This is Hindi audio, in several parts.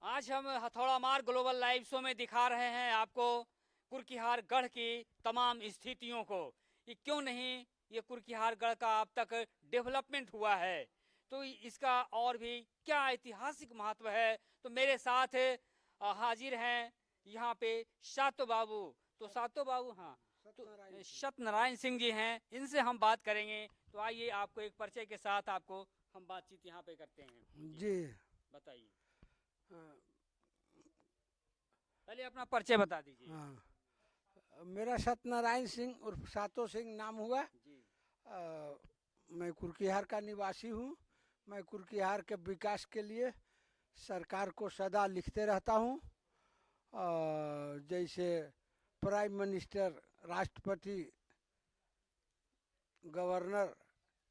आज हम हथौड़ा मार ग्लोबल लाइव शो में दिखा रहे हैं आपको कुर्किहार गढ़ की तमाम स्थितियों को। ये क्यों नहीं ये कुर्किहार गढ़ का अब तक डेवलपमेंट हुआ है, तो इसका और भी क्या ऐतिहासिक महत्व है। तो मेरे साथ हाजिर हैं यहाँ पे सातो बाबू। तो सातो बाबू, हाँ, तो सत्यनारायण सिंह जी हैं, इनसे हम बात करेंगे। तो आइए आपको एक परिचय के साथ आपको हम बातचीत यहाँ पे करते हैं। जी। बताइए, पहले अपना परिचय बता दीजिए। हाँ, मेरा सत्यनारायण सिंह उर्फ सातो सिंह नाम हुआ। जी। मैं कुर्किहार का निवासी हूँ। मैं कुर्किहार के विकास के लिए सरकार को सदा लिखते रहता हूँ। जैसे प्राइम मिनिस्टर, राष्ट्रपति, गवर्नर,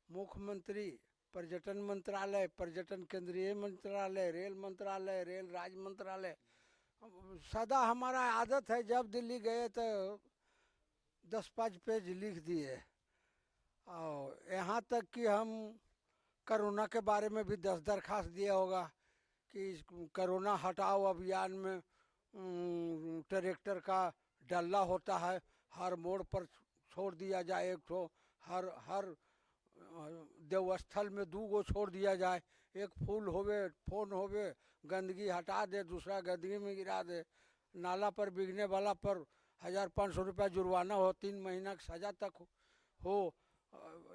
मुख्यमंत्री, पर्यटन मंत्रालय, पर्यटन केंद्रीय मंत्रालय, रेल राज्य मंत्रालय, सदा हमारा आदत है जब दिल्ली गए तो 10-5 पेज लिख दिए। और यहाँ तक कि हम कोरोना के बारे में भी 10 दरखास्त दिया होगा कि कोरोना हटाओ अभियान में ट्रैक्टर का डल्ला होता है, हर मोड़ पर छोड़ दिया जाए एक ठो, हर देवस्थल में 2 गो छोड़ दिया जाए, एक फूल होवे फोन होवे, गंदगी हटा दे, दूसरा गंदगी में गिरा दे, नाला पर बिकने वाला पर 1500 रुपया जुर्माना हो, 3 महीना की सज़ा तक हो।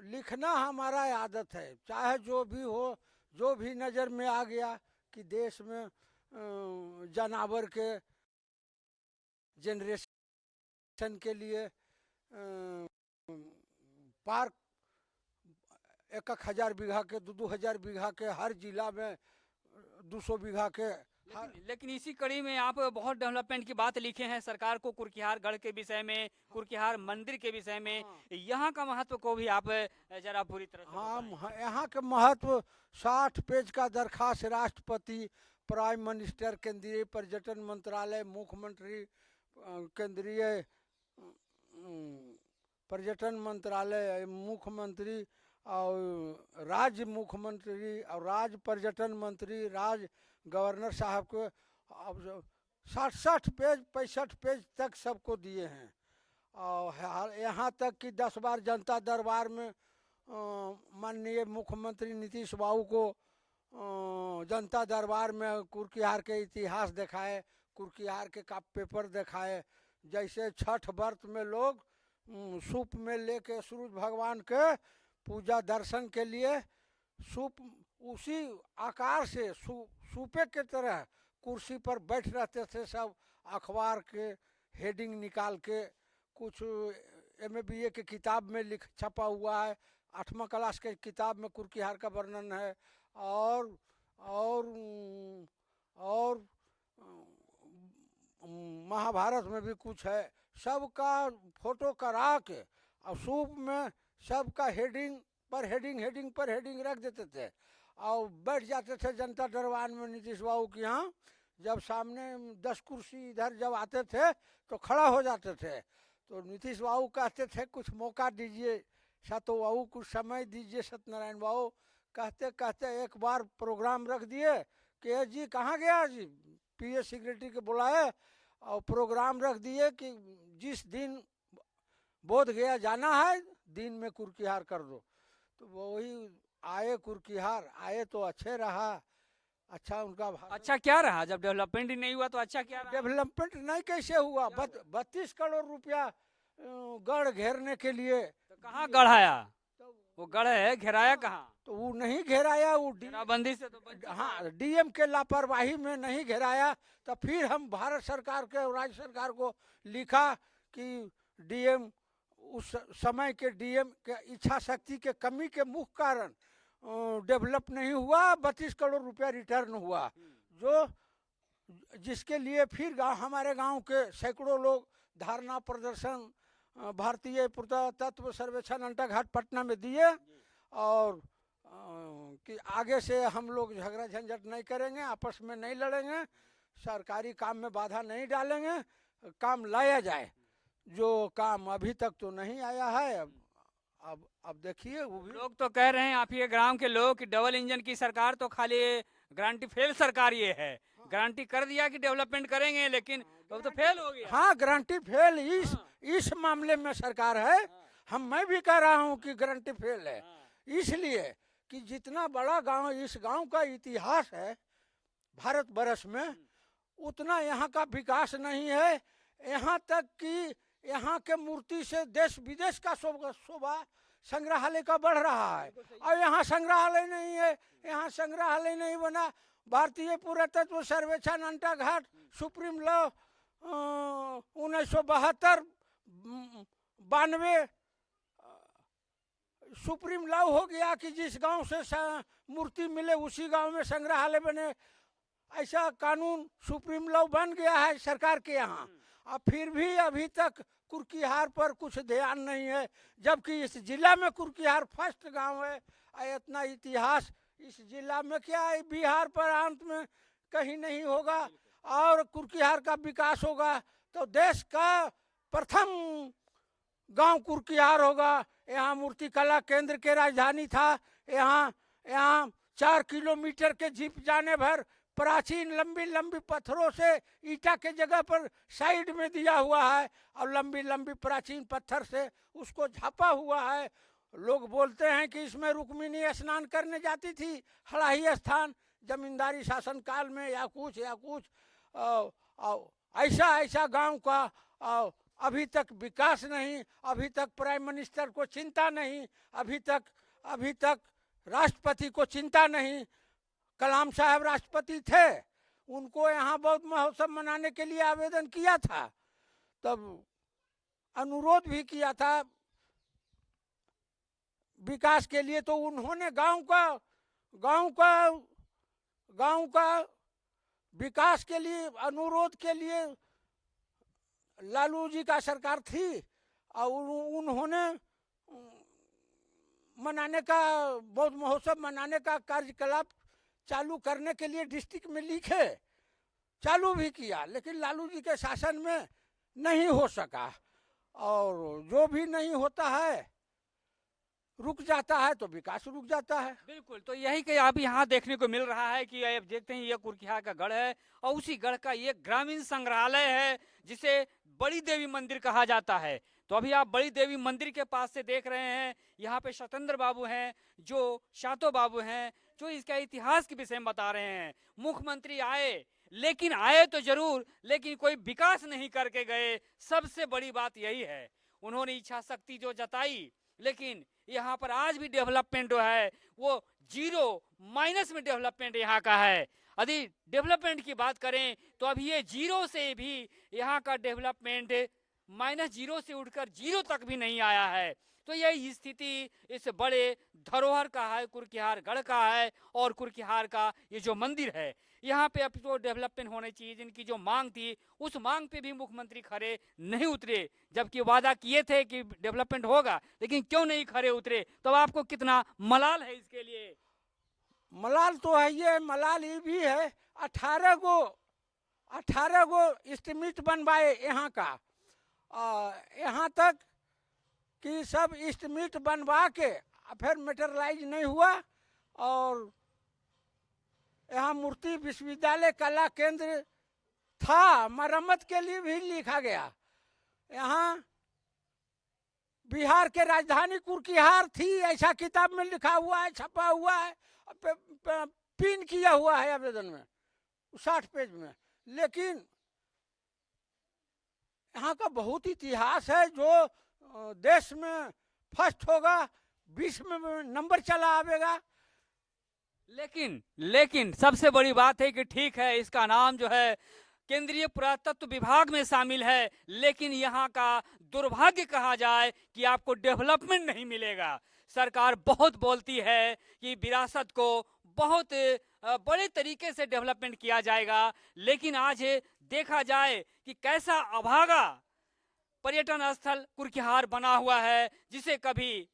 लिखना हमारा आदत है, चाहे जो भी हो, जो भी नज़र में आ गया कि देश में जानवर के जनरेशन के लिए पार्क 1-1 हज़ार बीघा के, 2-2 हज़ार बीघा के, हर जिला में 200 बीघा के। लेकिन इसी कड़ी में आप बहुत डेवलपमेंट की बात लिखे हैं सरकार को, कुर्किहार गढ़ के विषय में, कुर्किहार मंदिर के विषय में। हाँ। यहाँ का महत्व को भी आप जरा पूरी तरह से हाँ, बताएं। यहाँ के महत्व 60 पेज का दरखास्त राष्ट्रपति, प्राइम मिनिस्टर, केंद्रीय पर्यटन मंत्रालय, मुख्यमंत्री, केंद्रीय पर्यटन मंत्रालय, मुख्यमंत्री और राज्य मुख्यमंत्री और राज्य पर्यटन मंत्री, राज्य गवर्नर साहब को अब 60 पेज 65 पेज तक सबको दिए हैं। और यहाँ तक कि 10 बार जनता दरबार में माननीय मुख्यमंत्री नीतीश बाबू को जनता दरबार में कुर्किहार के इतिहास दिखाए, कुर्किहार के का पेपर दिखाए। जैसे छठ व्रत में लोग सूप में लेके सूरज भगवान के पूजा दर्शन के लिए सूप उसी आकार से सूपे के तरह कुर्सी पर बैठ रहते थे सब, अखबार के हेडिंग निकाल के। कुछ MA BA के किताब में छपा हुआ है, 8वां क्लास के किताब में कुर्किहार का वर्णन है। और और महाभारत में भी कुछ है। सबका फोटो करा के और सूप में सबका हेडिंग पर हेडिंग रख देते थे और बैठ जाते थे जनता दरबार में नीतीश बाबू के यहाँ। जब सामने 10 कुर्सी इधर जब आते थे तो खड़ा हो जाते थे, तो नीतीश बाबू कहते थे कुछ मौका दीजिए सातो बाबू, कुछ समय दीजिए सत्यनारायण बाबू। कहते कहते एक बार प्रोग्राम रख दिए कि जी कहाँ गया जी, PA सेक्रेटरी के बुलाए और प्रोग्राम रख दिए कि जिस दिन बोध गया जाना है दिन में कुर्किहार कर दो। तो वही आए, कुर्किहार आए तो अच्छे रहा। अच्छा उनका अच्छा क्या रहा? जब डेवलपमेंट ही नहीं हुआ तो अच्छा क्या रहा? डेवलपमेंट नहीं कैसे हुआ? 32 करोड़ रुपया गढ़ घेरने के लिए। तो कहाँ गढ़ाया? वो गढ़ है, घेराया कहाँ? तो वो नहीं घेराया, वो घेराबंदी से तो बच चुका है। हाँ, DM के लापरवाही में नहीं घेराया। तो फिर हम भारत सरकार के और राज्य सरकार को लिखा कि DM उस समय के DM के इच्छा शक्ति के कमी के मुख्य कारण डेवलप नहीं हुआ, 32 करोड़ रुपया रिटर्न हुआ, जो जिसके लिए फिर हमारे गांव के सैकड़ों लोग धरना प्रदर्शन भारतीय पुरातत्व सर्वेक्षण अंटाघाट पटना में दिए और कि आगे से हम लोग झगड़ा झंझट नहीं करेंगे, आपस में नहीं लड़ेंगे, सरकारी काम में बाधा नहीं डालेंगे, काम लाया जाए। जो काम अभी तक तो नहीं आया है। अब देखिए, वो भी लोग तो कह रहे हैं, आप ये ग्राम के लोग, कि डबल इंजन की सरकार तो खाली गारंटी फेल सरकार ये है, गारंटी कर दिया कि डेवलपमेंट करेंगे, लेकिन अब तो फेल हो गया। हाँ, गारंटी फेल इस मामले में सरकार है। मैं भी कह रहा हूँ कि गारंटी फेल है, इसलिए कि जितना बड़ा गांव, इस गांव का इतिहास है भारत वर्ष में, उतना यहाँ का विकास नहीं है। यहाँ तक कि यहाँ के मूर्ति से देश विदेश का शोभा संग्रहालय का बढ़ रहा है, और यहाँ संग्रहालय नहीं है। यहाँ संग्रहालय नहीं बना। भारतीय पुरातत्व सर्वेक्षण Antaghat supreme law 1972 92 supreme law हो गया कि जिस गांव से मूर्ति मिले उसी गांव में संग्रहालय बने। ऐसा कानून सुप्रीम लॉ बन गया है सरकार के यहाँ। अब फिर भी अभी तक कुर्कीहार पर कुछ ध्यान नहीं है, जबकि इस जिला में कुर्कीहार फर्स्ट गांव है। इतना इतिहास इस जिला में क्या है, बिहार पर अंत में कहीं नहीं होगा। और कुर्कीहार का विकास होगा तो देश का प्रथम गांव कुर्कीहार होगा। यहाँ मूर्ति कला केंद्र के राजधानी था। यहाँ 4 किलोमीटर के जीप जाने भर प्राचीन लंबी लंबी पत्थरों से ईटा के जगह पर साइड में दिया हुआ है, और लंबी लंबी प्राचीन पत्थर से उसको झापा हुआ है। लोग बोलते हैं कि इसमें रुक्मिणी स्नान करने जाती थी, हड़ाही स्थान जमींदारी शासन काल में, या कुछ ऐसा गांव का अभी तक विकास नहीं। अभी तक प्राइम मिनिस्टर को चिंता नहीं, अभी तक राष्ट्रपति को चिंता नहीं। कलाम साहब राष्ट्रपति थे, उनको यहाँ बहुत महोत्सव मनाने के लिए आवेदन किया था, तब अनुरोध भी किया था विकास के लिए, तो उन्होंने गांव का विकास के लिए अनुरोध के लिए लालू जी का सरकार थी, और उन्होंने बहुत महोत्सव मनाने का कार्यकलाप चालू करने के लिए डिस्ट्रिक्ट में लिखे, चालू भी किया, लेकिन लालू जी के शासन में नहीं हो सका। और जो भी नहीं होता है, रुक जाता है, तो विकास रुक जाता है। बिल्कुल, तो यही कि अब यहाँ देखने को मिल रहा है कि अब देखते हैं ये कुर्कीहार का गढ़ है, और उसी गढ़ का ये ग्रामीण संग्रहालय है जिसे बड़ी देवी मंदिर कहा जाता है। तो अभी आप बड़ी देवी मंदिर के पास से देख रहे हैं, यहाँ पे सतेंद्र बाबू हैं, जो शातो बाबू हैं, जो इसका इतिहास के विषय में बता रहे हैं। मुख्यमंत्री आए, लेकिन आए तो जरूर, लेकिन कोई विकास नहीं करके गए। सबसे बड़ी बात यही है, उन्होंने इच्छा शक्ति जो जताई, लेकिन यहाँ पर आज भी डेवलपमेंट जो है वो जीरो माइनस में डेवलपमेंट यहाँ का है। यदि डेवलपमेंट की बात करें तो अभी ये जीरो से भी यहाँ का डेवलपमेंट -0 से उठकर 0 तक भी नहीं आया है। तो यही स्थिति इस बड़े धरोहर का है, कुर्कीहार गढ़ का है, और कुर्कीहार का ये जो मंदिर है, यहाँ पे अब तो डेवलपमेंट होनी चाहिए। जिनकी जो मांग थी, उस मांग पे भी मुख्यमंत्री खरे नहीं उतरे, जबकि वादा किए थे कि डेवलपमेंट होगा, लेकिन क्यों नहीं खरे उतरे। तो आपको कितना मलाल है इसके लिए? मलाल तो है, ये मलाल ये भी है। 18 गो एस्टिमेट बनवाए यहाँ का, यहाँ तक कि सब एस्टिमेट बनवा के फिर मटेरियलाइज नहीं हुआ। और यहाँ मूर्ति विश्वविद्यालय कला केंद्र था, मरम्मत के लिए भी लिखा गया। यहाँ बिहार के राजधानी कुर्कीहार थी, ऐसा किताब में लिखा हुआ है, छपा हुआ है, पिन किया हुआ है आवेदन में 60 पेज में। लेकिन यहाँ का बहुत इतिहास है, जो देश में फर्स्ट होगा, विश्व में नंबर चला आवेगा। लेकिन सबसे बड़ी बात है कि ठीक है, इसका नाम जो है केंद्रीय पुरातत्व विभाग में शामिल है, लेकिन यहाँ का दुर्भाग्य कहा जाए कि आपको डेवलपमेंट नहीं मिलेगा। सरकार बहुत बोलती है कि विरासत को बहुत बड़े तरीके से डेवलपमेंट किया जाएगा, लेकिन आज देखा जाए कि कैसा अभागा पर्यटन स्थल कुर्कीहार बना हुआ है, जिसे कभी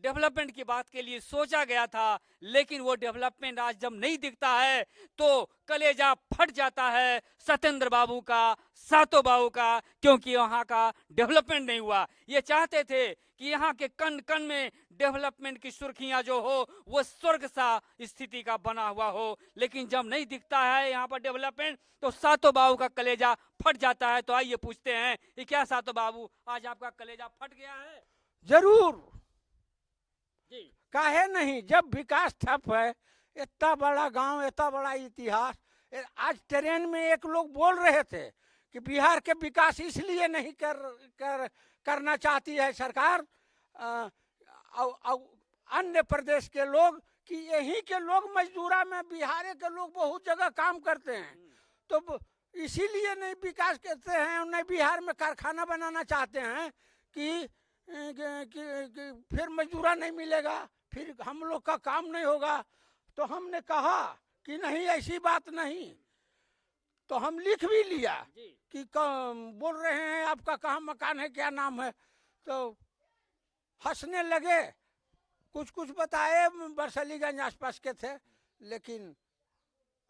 डेवलपमेंट की बात के लिए सोचा गया था, लेकिन वो डेवलपमेंट आज जब नहीं दिखता है तो कलेजा फट जाता है सतेंद्र बाबू का, सातो बाबू का, क्योंकि वहाँ का डेवलपमेंट नहीं हुआ। ये चाहते थे कि यहाँ के कण कण में डेवलपमेंट की सुर्खियां जो हो वो स्वर्ग सा स्थिति का बना हुआ हो, लेकिन जब नहीं दिखता है यहाँ पर डेवलपमेंट तो सातो बाबू का कलेजा फट जाता है। तो आइए पूछते हैं कि क्या सातो बाबू आज आपका कलेजा फट गया है? जरूर, जी काहे नहीं, जब विकास ठप है, इतना बड़ा गांव, इतना बड़ा इतिहास। आज ट्रेन में एक लोग बोल रहे थे कि बिहार के विकास इसलिए नहीं करना चाहती है सरकार, अन्य प्रदेश के लोग, कि यहीं के लोग मजदूरा में बिहार के लोग बहुत जगह काम करते हैं, तो इसीलिए नहीं विकास करते हैं, नहीं बिहार में कारखाना बनाना चाहते हैं कि फिर मजदूरा नहीं मिलेगा, फिर हम लोग का काम नहीं होगा। तो हमने कहा कि नहीं, ऐसी बात नहीं। तो हम लिख भी लिया कि बोल रहे हैं आपका कहाँ मकान है, क्या नाम है। तो हंसने लगे, कुछ कुछ बताए बरसलीगंज आसपास के थे, लेकिन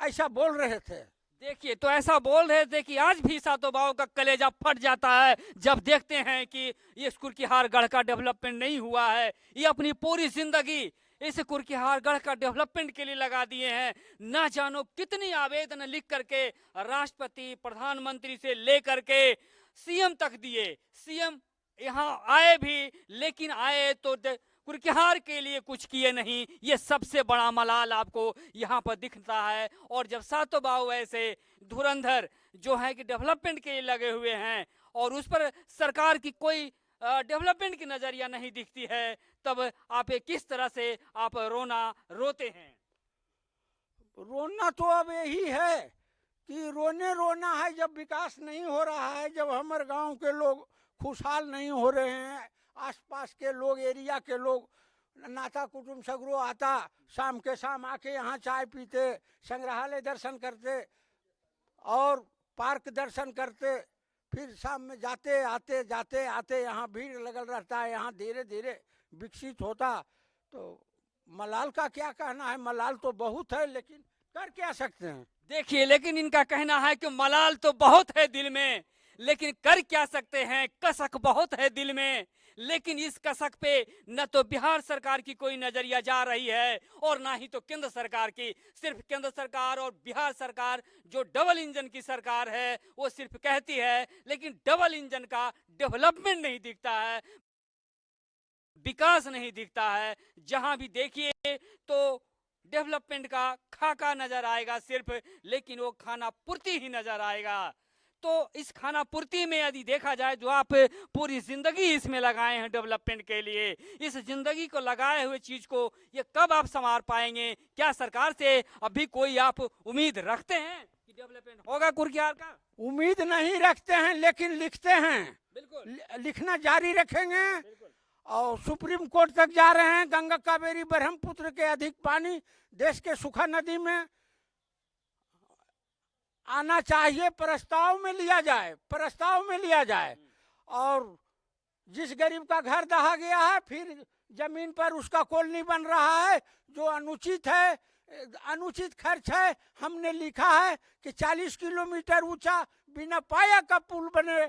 ऐसा बोल रहे थे। देखिए, तो ऐसा बोल रहे थे कि आज भी सातो बाबू का कलेजा फट जाता है जब देखते हैं कि ये कुर्कीहार गढ़ का डेवलपमेंट नहीं हुआ है। ये अपनी पूरी जिंदगी इस कुर्कीहार गढ़ का डेवलपमेंट के लिए लगा दिए हैं। ना जानो कितनी आवेदन लिख करके राष्ट्रपति, प्रधानमंत्री से लेकर के सीएम तक दिए। सीएम यहाँ आए भी, लेकिन आए तो कुर्कीहार के लिए कुछ किए नहीं। ये सबसे बड़ा मलाल आपको यहाँ पर दिखता है। और जब सातो बाबू ऐसे धुरंधर जो है कि डेवलपमेंट के लिए लगे हुए हैं और उस पर सरकार की कोई डेवलपमेंट की नजरिया नहीं दिखती है, तब आप किस तरह से आप रोते हैं? रोना तो अब यही है कि रोना है जब विकास नहीं हो रहा है, जब हमारे गांव के लोग खुशहाल नहीं हो रहे हैं, आसपास के लोग, एरिया के लोग, नाता कुटुंब सगरो आता, शाम के शाम आके यहाँ चाय पीते, संग्रहालय दर्शन करते और पार्क दर्शन करते, फिर शाम में जाते आते यहाँ भीड़ लगल रहता है, यहाँ धीरे धीरे विकसित होता। तो मलाल का क्या कहना है, मलाल तो बहुत है, लेकिन कर क्या सकते हैं। देखिए, लेकिन इनका कहना है कि मलाल तो बहुत है दिल में, लेकिन कर क्या सकते हैं, कसक बहुत है दिल में। लेकिन इस कसक पे न तो बिहार सरकार की कोई नजरिया जा रही है और ना ही तो केंद्र सरकार की। सिर्फ केंद्र सरकार और बिहार सरकार जो डबल इंजन की सरकार है वो सिर्फ कहती है, लेकिन डबल इंजन का डेवलपमेंट नहीं दिखता है, विकास नहीं दिखता है। जहां भी देखिए तो डेवलपमेंट का खाका नजर आएगा सिर्फ, लेकिन वो खाना पूर्ति ही नजर आएगा। तो इस खाना पूर्ति में यदि देखा जाए, जो आप पूरी जिंदगी इसमें लगाए हैं डेवलपमेंट के लिए, इस जिंदगी को लगाए हुए चीज को ये कब आप संवार पाएंगे? क्या सरकार से अभी कोई आप उम्मीद रखते हैं कि डेवलपमेंट होगा कुर्कीहार का? उम्मीद नहीं रखते हैं, लेकिन लिखते हैं। बिल्कुल लिखना जारी रखेंगे और सुप्रीम कोर्ट तक जा रहे हैं। गंगा कावेरी ब्रह्मपुत्र के अधिक पानी देश के सुखा नदी में आना चाहिए, प्रस्ताव में लिया जाए। और जिस गरीब का घर दहा गया है, फिर जमीन पर उसका कॉलोनी बन रहा है, जो अनुचित है, अनुचित खर्च है। हमने लिखा है कि 40 किलोमीटर ऊंचा बिना पाया का पुल बने,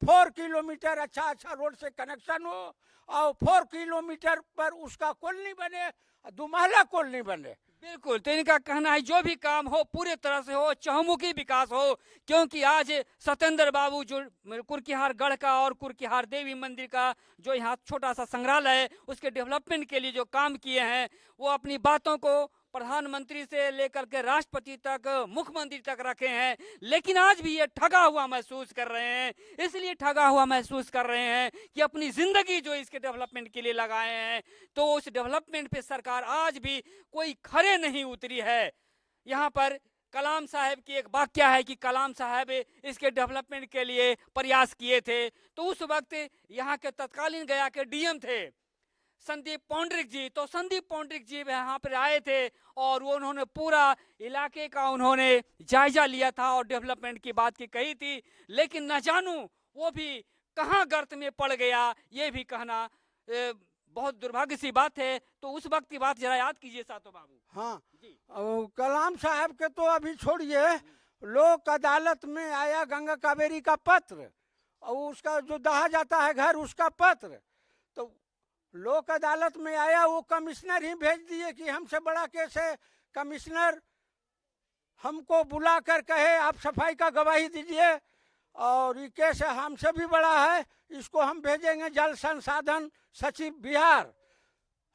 4 किलोमीटर अच्छा रोड से कनेक्शन हो, और 4 किलोमीटर पर उसका कॉलोनी बने, दुमाला कॉलोनी बने। बिल्कुल, तो इनका कहना है जो भी काम हो पूरे तरह से हो, चहुमुखी विकास हो। क्योंकि आज सत्येंद्र बाबू जो कुर्कीहार गढ़ का और कुर्कीहार देवी मंदिर का जो यहाँ छोटा सा संग्रहालय है, उसके डेवलपमेंट के लिए जो काम किए हैं, वो अपनी बातों को प्रधानमंत्री से लेकर के राष्ट्रपति तक, मुख्यमंत्री तक रखे हैं। लेकिन आज भी ये ठगा हुआ महसूस कर रहे हैं। इसलिए ठगा हुआ महसूस कर रहे हैं कि अपनी जिंदगी जो इसके डेवलपमेंट के लिए लगाए हैं, तो उस डेवलपमेंट पे सरकार आज भी कोई खरे नहीं उतरी है। यहाँ पर कलाम साहब की एक वाक्य है कि कलाम साहब इसके डेवलपमेंट के लिए प्रयास किए थे। तो उस वक्त यहाँ के तत्कालीन गया के डीएम थे संदीप पौंड्रिक जी। तो संदीप पौंड्रिक जी यहाँ पर आए थे और वो उन्होंने पूरा इलाके का उन्होंने जायजा लिया था और डेवलपमेंट की बात की कही थी। लेकिन न जानू वो भी कहाँ गर्त में पड़ गया, ये भी कहना बहुत दुर्भाग्य सी बात है। तो उस वक्त की बात जरा याद कीजिए सातो बाबू। हाँ जी। कलाम साहब के तो अभी छोड़िए, लोक अदालत में आया गंगा कावेरी का पत्र और उसका जो दहा जाता है घर, उसका पत्र। तो लोक अदालत में आया, वो कमिश्नर ही भेज दिए कि हमसे बड़ा केस है, कमिश्नर हमको बुला कर कहे आप सफाई का गवाही दीजिए और ये केस हमसे भी बड़ा है, इसको हम भेजेंगे जल संसाधन सचिव बिहार।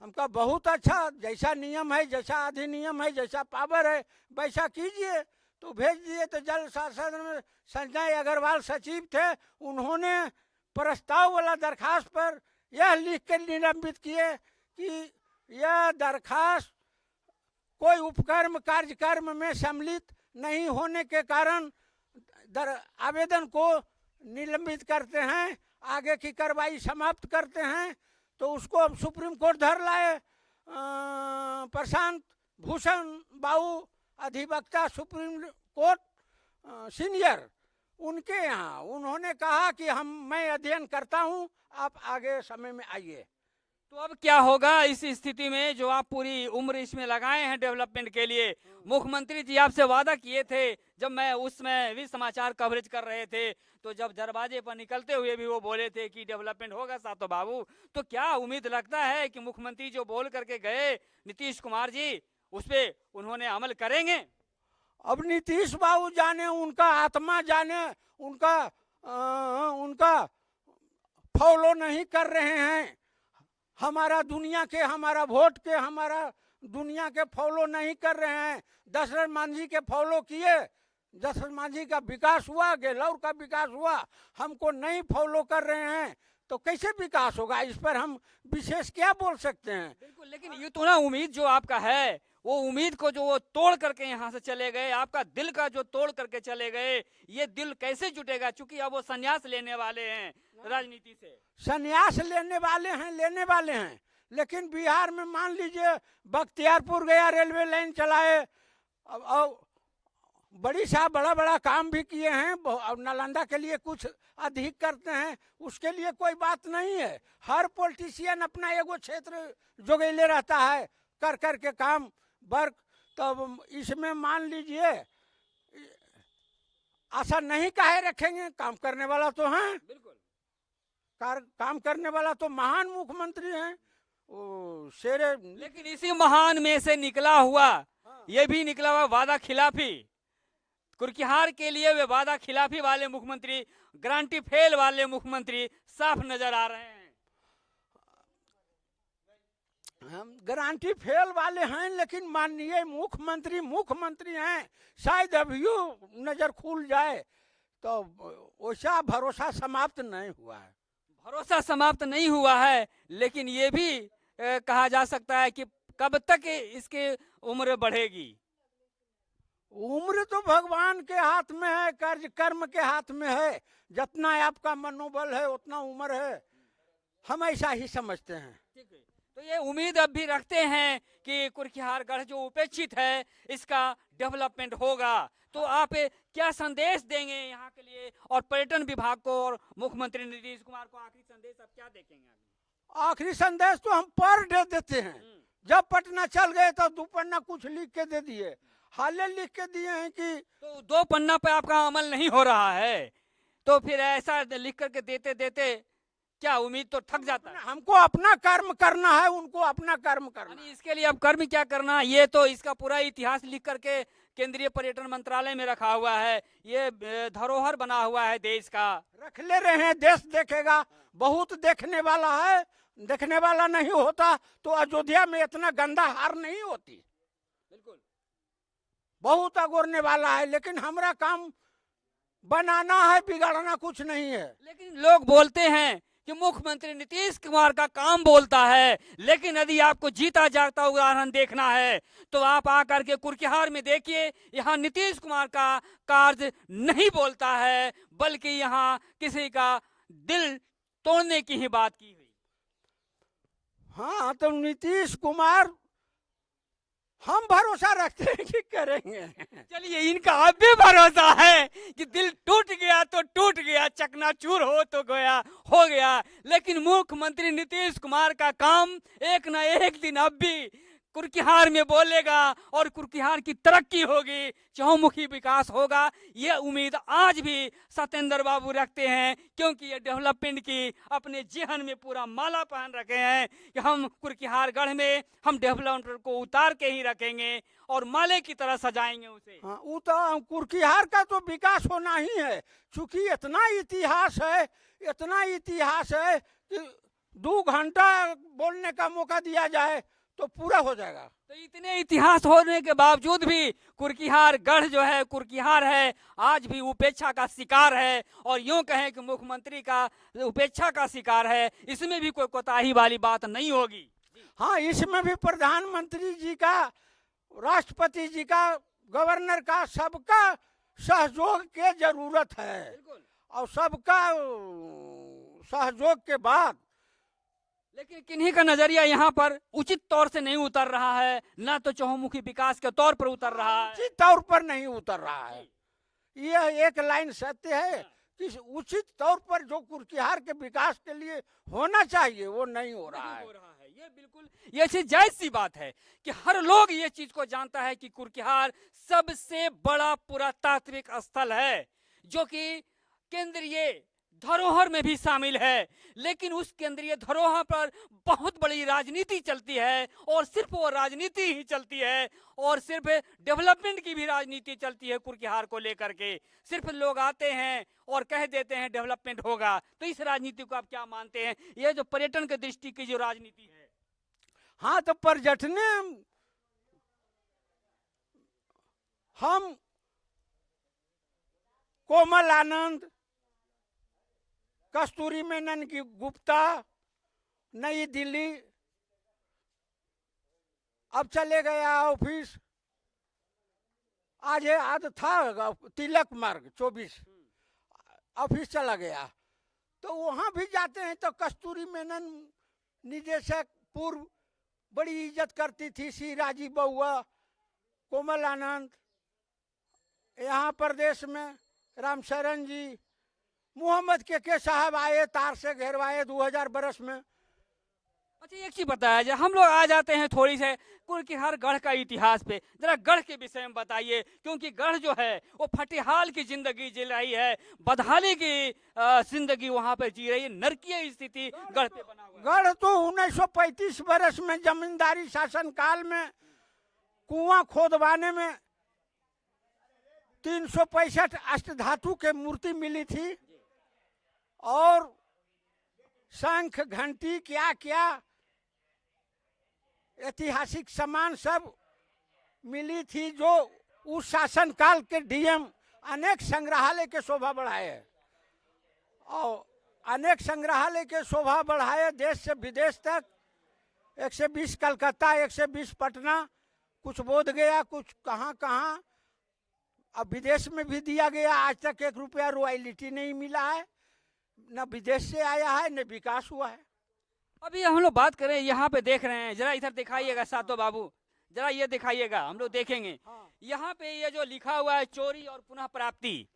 हमका बहुत अच्छा, जैसा नियम है, जैसा अधिनियम है, जैसा पावर है वैसा कीजिए। तो भेज दिए। तो जल संसाधन में संजय अग्रवाल सचिव थे, उन्होंने प्रस्ताव वाला दरखास्त पर यह लिख कर निलंबित किए कि यह दरखास्त कोई उपक्रम कार्यक्रम में सम्मिलित नहीं होने के कारण आवेदन को निलंबित करते हैं, आगे की कार्रवाई समाप्त करते हैं। तो उसको अब सुप्रीम कोर्ट धर लाए। प्रशांत भूषण बाबू अधिवक्ता सुप्रीम कोर्ट सीनियर, उनके यहाँ उन्होंने कहा कि मैं अध्ययन करता हूँ, आप आगे समय में आइए। तो अब क्या होगा इस स्थिति में जो आप पूरी उम्र इसमें लगाए हैं डेवलपमेंट के लिए? मुख्यमंत्री जी आपसे वादा किए थे, जब मैं उसमें भी समाचार कवरेज कर रहे थे, तो जब दरवाजे पर निकलते हुए भी वो बोले थे कि डेवलपमेंट होगा सातो बाबू। तो क्या उम्मीद लगता है कि मुख्यमंत्री जो बोल करके गए नीतीश कुमार जी, उस पे उन्होंने अमल करेंगे? अब नीतीश बाबू जाने, उनका आत्मा जाने, उनका फॉलो नहीं कर रहे हैं। हमारा दुनिया के, हमारा वोट के, हमारा दुनिया के फॉलो नहीं कर रहे हैं। दशरथ मांझी के फॉलो किए, दशरथ मांझी का विकास हुआ, गहलोत का विकास हुआ, हमको नहीं फॉलो कर रहे हैं तो कैसे विकास होगा? इस पर हम विशेष क्या बोल सकते हैं? बिल्कुल, लेकिन ये तो ना उम्मीद जो आपका है, वो उम्मीद को जो वो तोड़ करके यहाँ से चले गए, आपका दिल का जो तोड़ करके चले गए, ये दिल कैसे जुटेगा? चूंकि अब वो संन्यास लेने वाले हैं राजनीति से। संन्यास लेने वाले हैं, लेकिन बिहार में मान लीजिए बख्तियारपुर गया, रेलवे लाइन चलाए, अब बड़ा बड़ा काम भी किए हैं। नालंदा के लिए कुछ अधिक करते हैं, उसके लिए कोई बात नहीं है। हर पॉलिटिशियन अपना एगो क्षेत्र जोगेले रहता है, कर कर के काम वर्क। तब इसमें मान लीजिए आशा नहीं काहे रखेंगे, काम करने वाला तो हैं। बिल्कुल, काम करने वाला तो महान मुख्यमंत्री हैं, वो शेरे। लेकिन इसी महान में से निकला हुआ, ये भी निकला हुआ वादा खिलाफी, कुर्किहार के लिए वे वादा खिलाफी वाले मुख्यमंत्री, गारंटी फेल वाले मुख्यमंत्री साफ नजर आ रहे हैं। हम गारंटी फेल वाले हैं, लेकिन माननीय मुख्यमंत्री हैं। शायद अभी नजर खुल जाए, तो वैसा भरोसा समाप्त नहीं हुआ है। भरोसा समाप्त नहीं हुआ है, लेकिन ये भी कहा जा सकता है कि कब तक इसकी उम्र बढ़ेगी? उम्र तो भगवान के हाथ में है, कर्म के हाथ में है। जितना आपका मनोबल है उतना उम्र है, हम ऐसा ही समझते हैं। ठीक है, तो ये उम्मीद अब भी रखते हैं कि कुर्किहार गढ़ जो उपेक्षित है, इसका डेवलपमेंट होगा। तो आप क्या संदेश देंगे यहाँ के लिए और पर्यटन विभाग को और मुख्यमंत्री नीतीश कुमार को? आखिरी संदेश आप क्या देखेंगे? आखिरी संदेश तो हम पर डे देते हैं। जब पटना चल गए तो 2 पन्ना कुछ लिख के दे दिए, हाले लिख के दिए हैं कि तो 2 पन्ना पे आपका अमल नहीं हो रहा है, तो फिर ऐसा लिख करके देते देते क्या उम्मीद तो थक जाता है। हमको अपना कर्म करना है, उनको अपना कर्म करना है। इसके लिए अब कर्म क्या करना है, ये तो इसका पूरा इतिहास लिख करके केंद्रीय पर्यटन मंत्रालय में रखा हुआ है। ये धरोहर बना हुआ है देश का। रख ले रहे हैं, देश देखेगा। बहुत देखने वाला है, देखने वाला नहीं होता तो अयोध्या में इतना गंदा हार नहीं होती। बिल्कुल, बहुत अगोरने वाला है, लेकिन हमारा काम बनाना है, बिगाड़ना कुछ नहीं है। लेकिन लोग बोलते हैं कि मुख्यमंत्री नीतीश कुमार का काम बोलता है, लेकिन यदि आपको जीता जागता उदाहरण देखना है तो आप आकर के कुर्किहार में देखिए, यहाँ नीतीश कुमार का कार्य नहीं बोलता है, बल्कि यहाँ किसी का दिल तोड़ने की ही बात की हुई। हाँ, तो नीतीश कुमार हम भरोसा रखते हैं कि करेंगे। चलिए, इनका अब भी भरोसा है कि दिल टूट गया तो टूट गया, चकनाचूर हो तो गया हो गया, लेकिन मुख्यमंत्री नीतीश कुमार का काम एक न एक दिन अब भी कुर्किहार में बोलेगा और कुर्किहार की तरक्की होगी, चहुमुखी विकास होगा, ये उम्मीद आज भी सत्येंद्र बाबू रखते हैं, क्योंकि ये डेवलपमेंट की अपने जेहन में पूरा माला पहन रखे हैं कि हम कुर्किहार गढ़ में हम डेवलपमेंट को उतार के ही रखेंगे और माले की तरह सजाएंगे उसे। हाँ, वो तो कुर्किहार का तो विकास होना ही है, क्योंकि इतना इतिहास है कि 2 घंटा बोलने का मौका दिया जाए तो पूरा हो जाएगा। तो इतने इतिहास होने के बावजूद भी कुर्किहार गढ़ जो है, कुर्किहार है, आज भी उपेक्षा का शिकार है, और यूं कहें कि मुख्यमंत्री का उपेक्षा का शिकार है, इसमें भी कोई कोताही वाली बात नहीं होगी। हाँ, इसमें भी प्रधानमंत्री जी का, राष्ट्रपति जी का, गवर्नर का, सबका सहयोग के जरूरत है, और सबका सहयोग के बाद। लेकिन किन्हीं का नजरिया यहाँ पर उचित तौर से नहीं उतर रहा है, ना तो चहुमुखी विकास के तौर पर उतर रहा है, उचित तौर पर नहीं उतर रहा है। यह एक लाइन सत्य है कि उचित तौर पर जो कुर्किहार के विकास के लिए होना चाहिए वो नहीं हो रहा है। ये बिल्कुल ये चीज जायज सी बात है कि हर लोग ये चीज को जानता है कि कुर्किहार सबसे बड़ा पुरातात्विक स्थल है, जो कि केंद्रीय धरोहर में भी शामिल है, लेकिन उस केंद्रीय धरोहर पर बहुत बड़ी राजनीति चलती है, और सिर्फ वो राजनीति ही चलती है, और सिर्फ डेवलपमेंट की भी राजनीति चलती है कुर्किहार को लेकर के। सिर्फ लोग आते हैं और कह देते हैं डेवलपमेंट होगा, तो इस राजनीति को आप क्या मानते हैं? ये जो पर्यटन की दृष्टि की जो राजनीति है। हाँ, तो पर्यटन हम कोमल आनंद, कस्तूरी मेनन की गुप्ता, नई दिल्ली, अब चले गया ऑफिस, आज था तिलक मार्ग 24 ऑफिस चला गया, तो वहां भी जाते हैं तो कस्तूरी मेनन निदेशक पूर्व बड़ी इज्जत करती थी, सी राजीव बउआ, कोमल आनंद, यहाँ प्रदेश में रामशरण जी, मोहम्मद के साहब आए, तार से घेरवाए 2000 बरस में। अच्छा, एक चीज बताया जाए, हम लोग आ जाते हैं थोड़ी से कुर्किहार गढ़ का इतिहास पे, जरा गढ़ के विषय में बताइए, क्योंकि गढ़ जो है वो फटेहाल की जिंदगी जी रही है, बदहाली की जिंदगी वहां पे जी रही है, नरकीय स्थिति गढ़ पे बना हुआ है। गढ़ तो 1935 बरस में जमींदारी शासन काल में कुआं खोदवाने में 365 अष्टधातु के मूर्ति मिली थी, और शंख घंटी क्या क्या ऐतिहासिक सामान सब मिली थी, जो उस शासन काल के डीएम अनेक संग्रहालय के शोभा बढ़ाए, और अनेक संग्रहालय के शोभा बढ़ाए देश से विदेश तक। 120 कलकत्ता, 120 पटना, कुछ बोध गया, कुछ कहाँ कहाँ, अब विदेश में भी दिया गया। आज तक 1 रुपया रॉयल्टी नहीं मिला है, न विदेश से आया है न विकास हुआ है। अभी हम लोग बात करें, यहाँ पे देख रहे हैं, जरा इधर दिखाइएगा सातो बाबू, जरा ये दिखाइएगा, हम लोग देखेंगे। यहाँ पे ये जो लिखा हुआ है चोरी और पुनः प्राप्ति,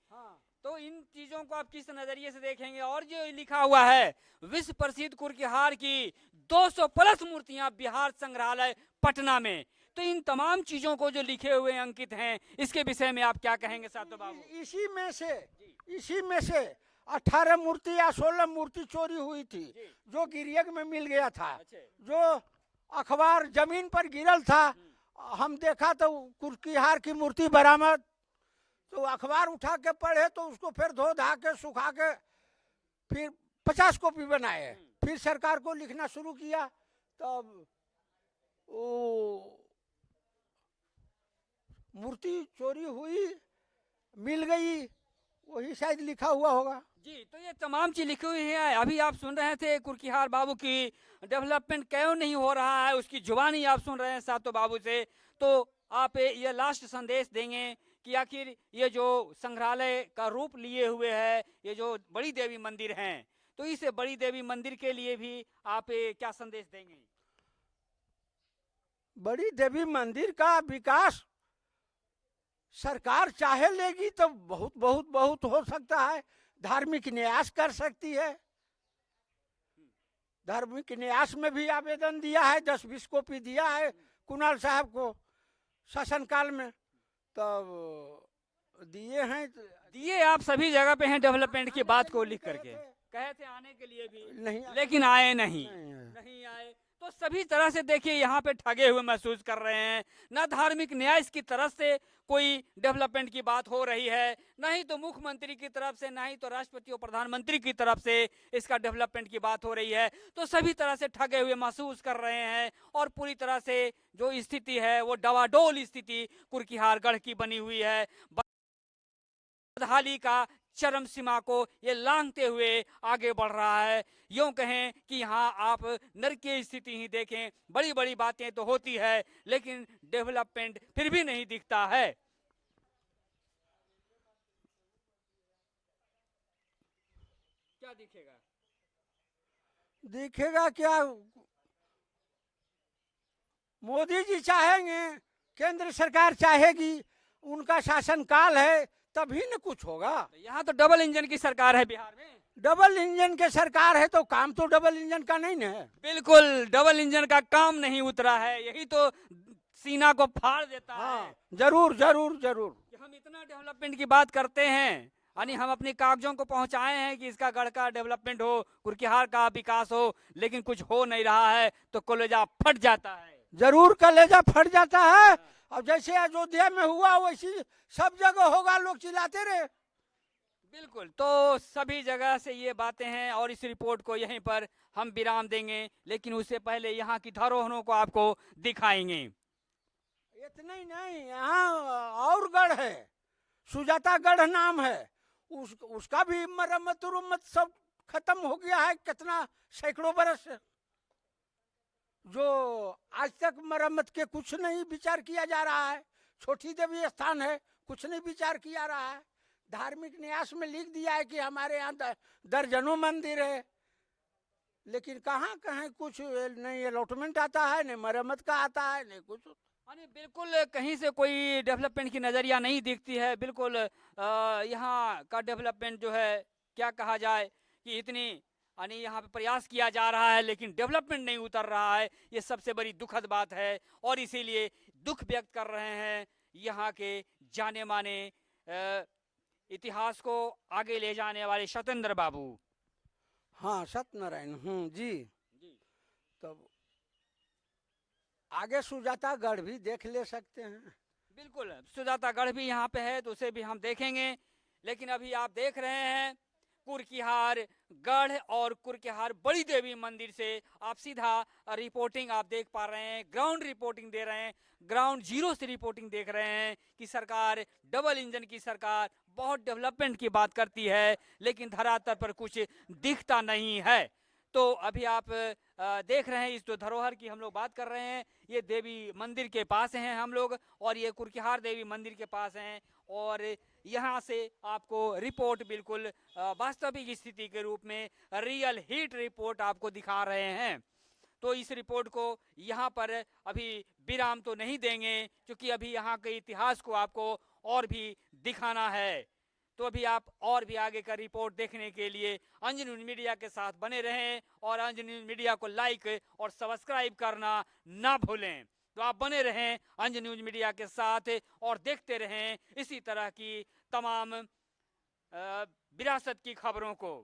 तो इन चीजों को आप किस नजरिए से देखेंगे? और जो लिखा हुआ है विश्व प्रसिद्ध कुर्किहार की 200 प्लस मूर्तियां बिहार संग्रहालय पटना में, तो इन तमाम चीजों को जो लिखे हुए अंकित हैं, इसके विषय में आप क्या कहेंगे सातो बाबू? इसी में से 18 मूर्ति या 16 मूर्ति चोरी हुई थी, जो गिरियक में मिल गया था। जो अखबार जमीन पर गिरल था, हम देखा तो कुर्किहार की मूर्ति बरामद, तो अखबार उठा के पढ़े तो उसको फिर धो धा के सुखा के फिर 50 कॉपी बनाए, फिर सरकार को लिखना शुरू किया, तब वो मूर्ति चोरी हुई, मिल गई, वही शायद लिखा हुआ होगा। जी, तो ये तमाम चीज लिखी हुई है। अभी आप सुन रहे थे कुर्किहार बाबू की डेवलपमेंट क्यों नहीं हो रहा है, उसकी जुबानी आप सुन रहे हैं सातो बाबू से, तो आप ये लास्ट संदेश देंगे कि आखिर ये जो संग्रहालय का रूप लिए हुए है, ये जो बड़ी देवी मंदिर हैं, तो इस बड़ी देवी मंदिर के लिए भी आप क्या संदेश देंगे? बड़ी देवी मंदिर का विकास सरकार चाहे लेगी तो बहुत बहुत बहुत हो सकता है, धार्मिक न्यास कर सकती है। धार्मिक न्यास में भी आवेदन दिया है, 10-20 कॉपी दिया है, कुणाल साहब को शासनकाल में, तब दिए हैं। दिए आप सभी जगह पे हैं डेवलपमेंट की बात को लिख करके, कहे थे आने के लिए भी, नहीं लेकिन आए नहीं, नहीं। नहीं आए। तो सभी तरह से देखिए यहाँ पे ठगे हुए महसूस कर रहे हैं। ना धार्मिक न्याय की तरफ से कोई डेवलपमेंट की बात हो रही है, ना ही तो मुख्यमंत्री की तरफ से, ना ही तो राष्ट्रपति और प्रधानमंत्री की तरफ से इसका डेवलपमेंट की बात हो रही है। तो सभी तरह से ठगे हुए महसूस कर रहे हैं और पूरी तरह से जो स्थिति है वो डवाडोल स्थिति कुर्किहारगढ़ की बनी हुई है। बदहाली का चरम सीमा को ये लांघते हुए आगे बढ़ रहा है। यूं कहें कि यहाँ आप नरकीय स्थिति ही देखें, बड़ी बड़ी बातें तो होती है लेकिन डेवलपमेंट फिर भी नहीं दिखता है। क्या दिखेगा? दिखेगा क्या? मोदी जी चाहेंगे, केंद्र सरकार चाहेगी, उनका शासनकाल है, तभी न कुछ होगा। यहाँ तो डबल इंजन की सरकार है बिहार में। डबल इंजन के सरकार है तो काम तो डबल इंजन का नहीं न है। बिल्कुल डबल इंजन का काम नहीं उतरा है, यही तो सीना को फाड़ देता है। जरूर जरूर जरूर। कि हम इतना डेवलपमेंट की बात करते हैं, यानी हम अपने कागजों को पहुंचाए हैं कि इसका गढ़ का डेवलपमेंट हो, कुर्किहार का विकास हो, लेकिन कुछ हो नहीं रहा है तो कलेजा फट जाता है। जरूर कलेजा फट जाता है। अब जैसे अयोध्या में हुआ वैसी सब जगह होगा, लोग चिल्लाते रहे। बिल्कुल, तो सभी जगह से ये बातें हैं और इस रिपोर्ट को यहीं पर हम विराम देंगे, लेकिन उससे पहले यहाँ की धरोहरों को आपको दिखाएंगे। इतना ही नहीं, यहाँ और गढ़ है, सुजाता गढ़ नाम है, उसका भी मरम्मत उरम्मत सब खत्म हो गया है, कितना सैकड़ों बरस से, जो आज तक मरम्मत के कुछ नहीं विचार किया जा रहा है। छोटी देवी स्थान है, कुछ नहीं विचार किया रहा है। धार्मिक न्यास में लिख दिया है कि हमारे यहाँ दर्जनों मंदिर है, लेकिन कहाँ कहीं कुछ नहीं अलॉटमेंट आता है, नहीं मरम्मत का आता है, नहीं कुछ। यानी बिल्कुल कहीं से कोई डेवलपमेंट की नजरिया नहीं दिखती है। बिल्कुल यहाँ का डेवलपमेंट जो है, क्या कहा जाए कि इतनी यानी यहाँ पे प्रयास किया जा रहा है लेकिन डेवलपमेंट नहीं उतर रहा है। ये सबसे बड़ी दुखद बात है और इसीलिए दुख व्यक्त कर रहे हैं यहाँ के जाने माने इतिहास को आगे ले जाने वाले सत्येंद्र बाबू। हाँ, सत्यनारायण जी। तब आगे सुजाता गढ़ भी देख ले सकते हैं। बिल्कुल, सुजाता गढ़ भी यहाँ पे है तो उसे भी हम देखेंगे, लेकिन अभी आप देख रहे हैं कुर्किहार गढ़ और कुर्किहार बड़ी देवी मंदिर से आप सीधा रिपोर्टिंग आप देख पा रहे हैं, ग्राउंड रिपोर्टिंग दे रहे हैं, ग्राउंड जीरो से रिपोर्टिंग देख रहे हैं कि सरकार डबल इंजन की सरकार बहुत डेवलपमेंट की बात करती है लेकिन धरातल पर कुछ दिखता नहीं है। तो अभी आप देख रहे हैं इस जो धरोहर की हम लोग बात कर रहे हैं, ये देवी मंदिर के पास हैं हम लोग और ये कुर्किहार देवी मंदिर के पास हैं और यहाँ से आपको रिपोर्ट बिल्कुल वास्तविक स्थिति के रूप में रियल हीट रिपोर्ट आपको दिखा रहे हैं। तो इस रिपोर्ट को यहाँ पर अभी विराम तो नहीं देंगे क्योंकि अभी यहाँ के इतिहास को आपको और भी दिखाना है। तो अभी आप और भी आगे का रिपोर्ट देखने के लिए अंजन न्यूज मीडिया के साथ बने रहें और अंजन न्यूज मीडिया को लाइक और सब्सक्राइब करना ना भूलें। तो आप बने रहें अंजन न्यूज मीडिया के साथ और देखते रहें इसी तरह की तमाम विरासत की खबरों को।